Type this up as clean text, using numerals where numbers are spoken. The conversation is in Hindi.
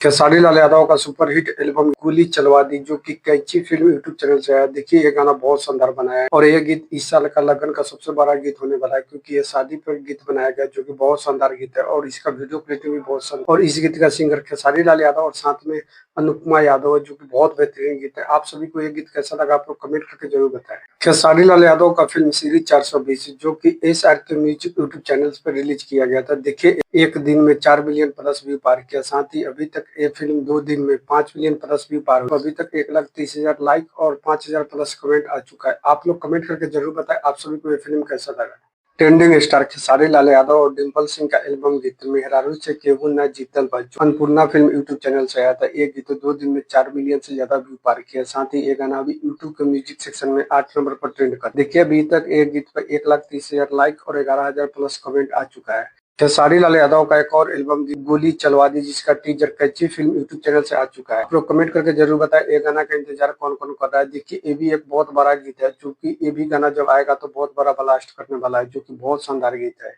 खेसारी लाल यादव का सुपरहिट एल्बम गोली चलवा दी जो कि कैची फिल्म यूट्यूब चैनल से आया। देखिए ये गाना बहुत शानदार बना है और ये गीत इस साल का लगन का सबसे बड़ा गीत होने वाला है क्योंकि ये शादी पर गीत बनाया गया जो कि बहुत शानदार गीत है और इसका वीडियो क्लिपिंग भी बहुत शानदार और इस गीत का सिंगर खेसारी लाल यादव और साथ में अनुपमा यादव है जो कि बहुत बेहतरीन गीत है। आप सभी को ये गीत कैसा लगा आप लोग कमेंट करके जरूर बताएं। खेसारी लाल यादव का फिल्म सीरीज 420 जो कि SRK म्यूजिक यूट्यूब चैनल पर रिलीज किया गया था। देखिए एक दिन में 4 मिलियन प्लस व्यू पार किया। साथ ही अभी तक ये फिल्म 2 दिन में 5 मिलियन प्लस व्यू पार हुआ। अभी तक 1,30,000 लाइक और 5,000 प्लस कमेंट आ चुका है। आप लोग कमेंट करके जरूर बताएं आप सभी को ये फिल्म कैसा लगा। ट्रेंडिंग स्टार खेसारी लाल यादव और डिम्पल सिंह का एल्बम गीत मेहरारू से केहू न जीतल बा जो अन्नपूर्णा फिल्म यूट्यूब चैनल से आया था। ये गीत 2 दिन में 4 मिलियन से ज्यादा व्यू पार किया। साथ ही ये गाना अभी यूट्यूब के म्यूजिक सेक्शन में 8 नंबर पर ट्रेंड कर। देखिए अभी तक एक गीत पर 1,30,000 लाइक और 11,000 प्लस कमेंट आ चुका है। खेसारी लाल यादव का एक और एल्बम गोली चलवा दी जिसका टीजर कैची फिल्म यूट्यूब चैनल से आ चुका है। आप लोग कमेंट करके जरूर बताएं ये गाना का इंतजार कौन कौन कर रहा है। देखिए ये भी एक बहुत बड़ा गीत है क्योंकि ये भी गाना जब आएगा तो बहुत बड़ा ब्लास्ट करने वाला है जो कि बहुत शानदार गीत है।